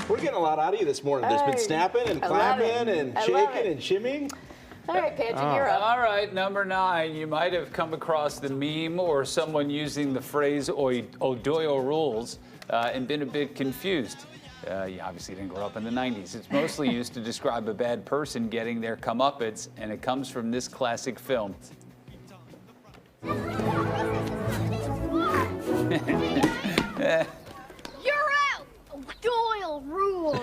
We're getting a lot out of you this morning. There's been snapping and clapping and shaking and shimming. All right, Patrick, you're up. All right, number 9. You might have come across the meme or someone using the phrase O'Doyle rules and been a bit confused. You obviously didn't grow up in the 90s. It's mostly used to describe a bad person getting their comeuppance, and it comes from this classic film. You're out! Doyle rules!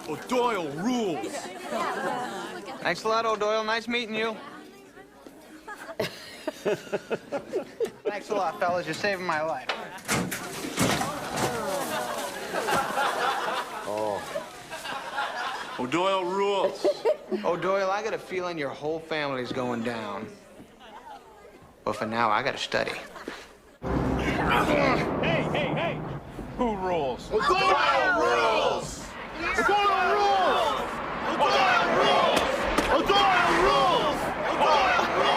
O'Doyle rules! Thanks a lot, O'Doyle. Nice meeting you. Thanks a lot, fellas. You're saving my life. Oh. O'Doyle rules. O'Doyle, I got a feeling your whole family's going down. But for now, I got to study. Hey! Who rules? O'Doyle rules! O'Doyle rules! O'Doyle rules! O'Doyle rules! O'Doyle rules!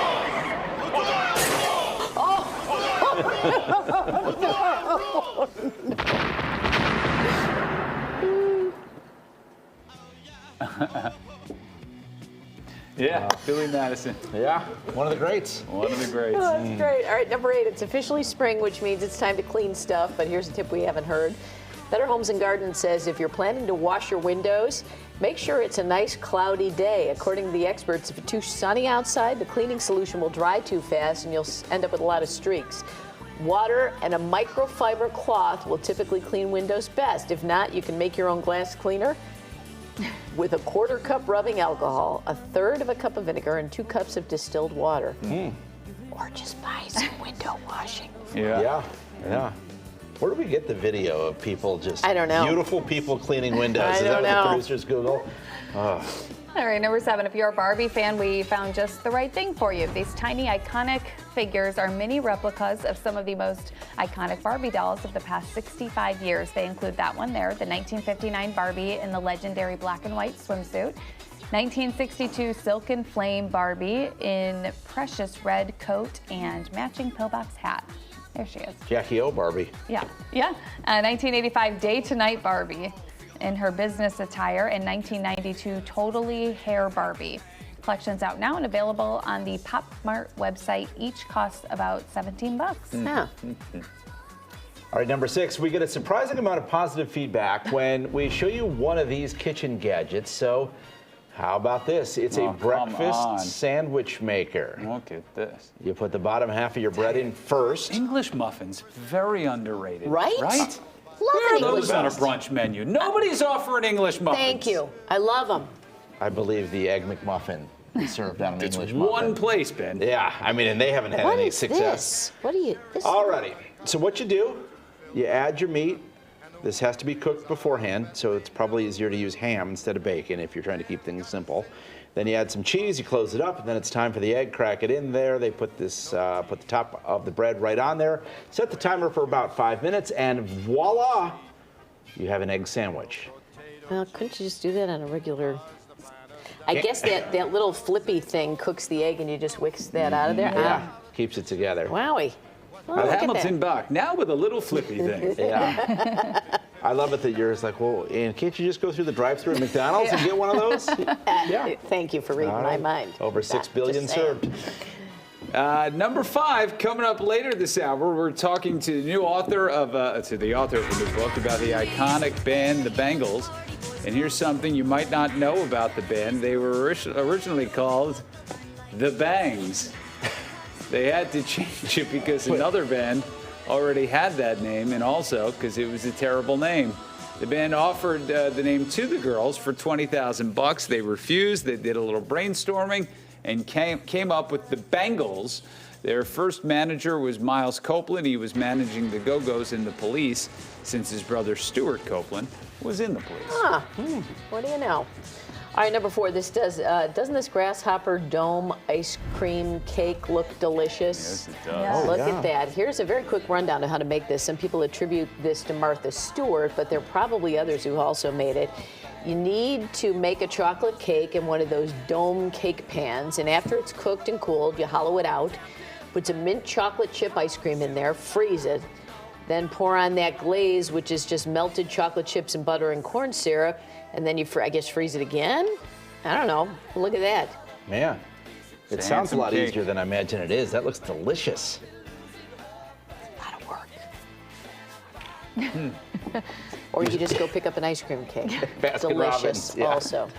Yeah, Billy Madison. Yeah, one of the greats. One of the greats. Oh, that's great. All right, number 8. It's officially spring, which means it's time to clean stuff. But here's a tip we haven't heard. Better Homes and Gardens says if you're planning to wash your windows, make sure it's a nice cloudy day. According to the experts, if it's too sunny outside, the cleaning solution will dry too fast and you'll end up with a lot of streaks. Water and a microfiber cloth will typically clean windows best. If not, you can make your own glass cleaner with a 1/4 cup rubbing alcohol, 1/3 of a cup of vinegar, and 2 cups of distilled water. Or just buy some window washing. Yeah. Where do we get the video of people just I don't know. beautiful people cleaning windows? I Is that don't what know. the producers Google? All right, number 7. If you're a Barbie fan, we found just the right thing for you. These tiny, iconic figures are mini replicas of some of the most iconic Barbie dolls of the past 65 years. They include that one there, the 1959 Barbie in the legendary black and white swimsuit, 1962 Silk and Flame Barbie in precious red coat and matching pillbox hat. There she is. Jackie O. Barbie. Yeah. 1985 Day to Night Barbie in her business attire, and 1992 Totally Hair Barbie. Collections out now and available on the Pop Mart website. Each costs about $17. Yeah. All right, number 6, we get a surprising amount of positive feedback when we show you one of these kitchen gadgets. So how about this? It's a come on. breakfast sandwich maker. Look at this. You put the bottom half of your bread in first. English muffins, very underrated. Right? Right? Love Where an are English those on a muffin. brunch menu? Nobody's offering English muffins. Thank you. I love them. I believe the Egg McMuffin is served on an It's English one muffin. place, Ben. Yeah, I mean, and they haven't had What any is success. this? What do you? This Alrighty, so what you do, you add your meat. This has to be cooked beforehand, so it's probably easier to use ham instead of bacon if you're trying to keep things simple. Then you add some cheese, you close it up, and then it's time for the egg. Crack it in there. They put this, put the top of the bread right on there. Set the timer for about 5 minutes, and voila, you have an egg sandwich. Well, couldn't you just do that on a regular? I guess that little flippy thing cooks the egg and you just whisk that out of there. Yeah, keeps it together. Wowie. Well, look at Hamilton that. Bach, now with a little flippy thing. Yeah. I love it that you're just like, well, and can't you just go through the drive-thru at McDonald's and get one of those? Yeah. Thank you for reading my mind. Over 6 billion Just saying. served. Number 5, coming up later this hour, we're talking to the author of a new book about the iconic band, the Bangles. And here's something you might not know about the band. They were originally called the Bangs. They had to change it because another band already had that name, and also because it was a terrible name. The band offered the name to the girls for $20,000. They refused. They did a little brainstorming and came up with the Bangles. Their first manager was Miles Copeland. He was managing the Go-Go's in the Police since his brother Stuart Copeland was in the Police. What do you know? All right, number 4. This doesn't this grasshopper dome ice cream cake look delicious? Yes, it does. Look at that. Here's a very quick rundown of how to make this. Some people attribute this to Martha Stewart, but there are probably others who also made it. You need to make a chocolate cake in one of those dome cake pans, and after it's cooked and cooled, you hollow it out, put some mint chocolate chip ice cream in there, freeze it, then pour on that glaze, which is just melted chocolate chips and butter and corn syrup, and then you, I guess, freeze it again? I don't know. Look at that. Man, it It's a sounds a handsome lot cake. easier than I imagine it is. That looks delicious. A lot of work. Or you just go pick up an ice cream cake. Baskin Delicious Robbins, yeah. also.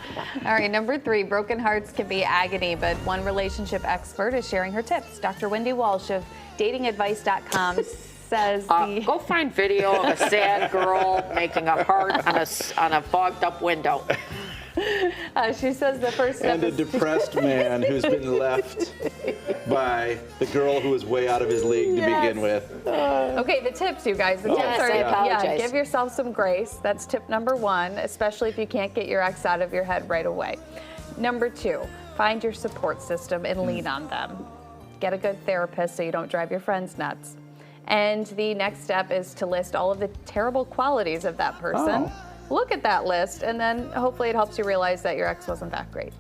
All right, number 3, broken hearts can be agony, but one relationship expert is sharing her tips. Dr. Wendy Walsh of datingadvice.com says Go find video of a sad girl making a heart on a fogged up window. she says the first step And a is depressed man who's been left by the girl who was way out of his league to begin with. okay. The tips, you guys. The tips Yes, are I apologize. give yourself some grace. That's tip number 1, especially if you can't get your ex out of your head right away. Number 2, find your support system and lean on them. Get a good therapist so you don't drive your friends nuts. And the next step is to list all of the terrible qualities of that person. Oh. Look at that list, and then hopefully it helps you realize that your ex wasn't that great.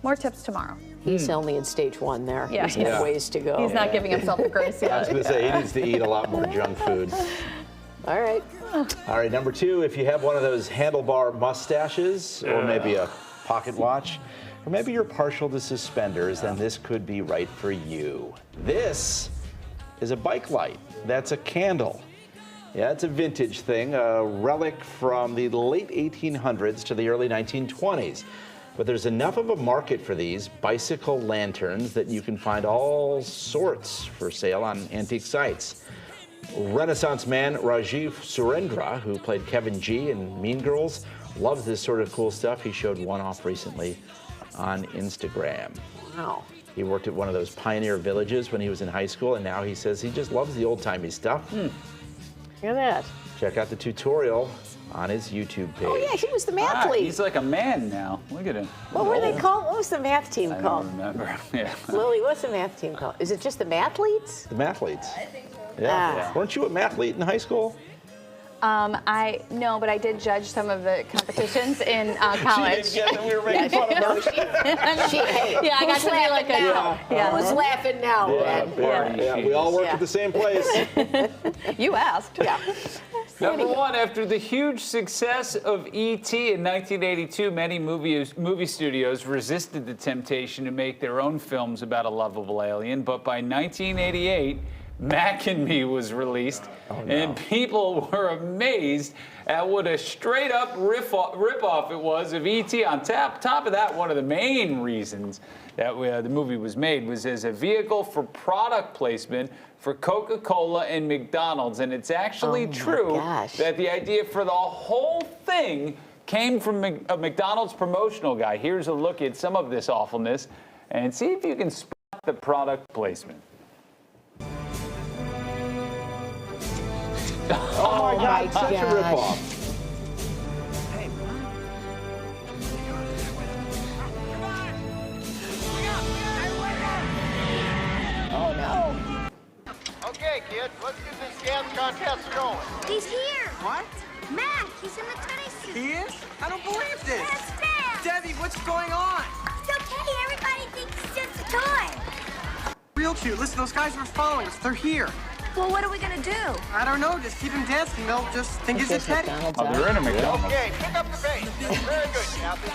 More tips tomorrow. He's only in stage 1 there. Yeah. He's got Yeah. ways to go. He's not giving himself a grace I was yet. going to say, he needs to eat a lot more junk food. All right. All right, number 2, if you have one of those handlebar mustaches, or maybe a pocket watch, or maybe you're partial to suspenders, then this could be right for you. This is a bike light. That's a candle. Yeah, it's a vintage thing, a relic from the late 1800s to the early 1920s. But there's enough of a market for these bicycle lanterns that you can find all sorts for sale on antique sites. Renaissance man Rajiv Surendra, who played Kevin G in Mean Girls, loves this sort of cool stuff. He showed one off recently on Instagram. Wow. He worked at one of those pioneer villages when he was in high school, and now he says he just loves the old-timey stuff. Look at that. Check out the tutorial on his YouTube page. Oh, yeah, he was the Ah, mathlete. he's like a man now. Look at him. What were they called? What was the math team I don't called? remember. Yeah. Lily, what's the math team called? Is it just the mathletes? The mathletes. Yeah. Ah. Weren't you a mathlete in high school? No, but I did judge some of the competitions in college. She didn't get that we were making fun of her. Hey, Yeah, I got who's to be like a laughing now? yeah. Who's laughing now, Ben? Yeah, we all worked Yeah. at the same place. You asked. Yeah. Number 1, after the huge success of E.T. in 1982, many movie studios resisted the temptation to make their own films about a lovable alien. But by 1988, Mac and Me was released, and people were amazed at what a straight-up rip-off it was of E.T. On top of that, one of the main reasons that the movie was made was as a vehicle for product placement for Coca-Cola and McDonald's. And it's actually true gosh. that the idea for the whole thing came from a McDonald's promotional guy. Here's a look at some of this awfulness, and see if you can spot the product placement. Oh my God, such a gosh. ripoff. Oh, no. Okay, kids, let's get this dance contest going. He's here. What? Mac, he's in the tennis suit. He is? I don't believe this. That's Dad. Debbie, what's going on? It's okay. Everybody thinks it's just a toy. Real cute. Listen, those guys were following us. They're here. Well, what are we gonna do? I don't know. Just keep him dancing. They'll just think he's a Says teddy. McDonald's Oh, they're in a McDonald's. Okay, pick up the pace. Very good, Kathy.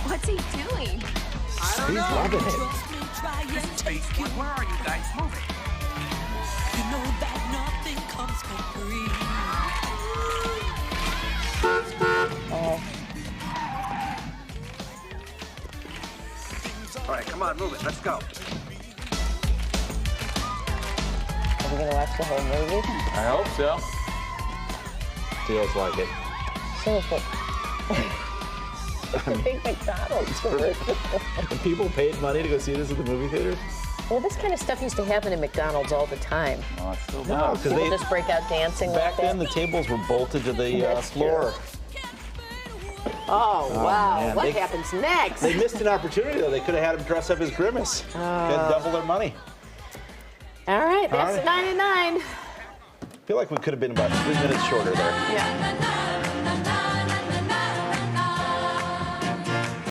What's he doing? I don't know. Loving it. This is Space Kid. Where are you guys? Move it. All right, come on, move it. Let's go. Are we going to watch the whole movie? I hope so. Feels like it. Seriously. The big McDonald's commercial. And people paid money to go see this at the movie theater? Well, this kind of stuff used to happen in McDonald's all the time. Oh, it's still No, does. because People they just break out dancing back like then that. the tables were bolted to the That's floor. Oh, wow. man. What They- happens next? They missed an opportunity though. They could have had him dress up as Grimace. Had double their money. All right, that's All right. the 9 and 9. I feel like we could have been about 3 minutes shorter there. Yeah.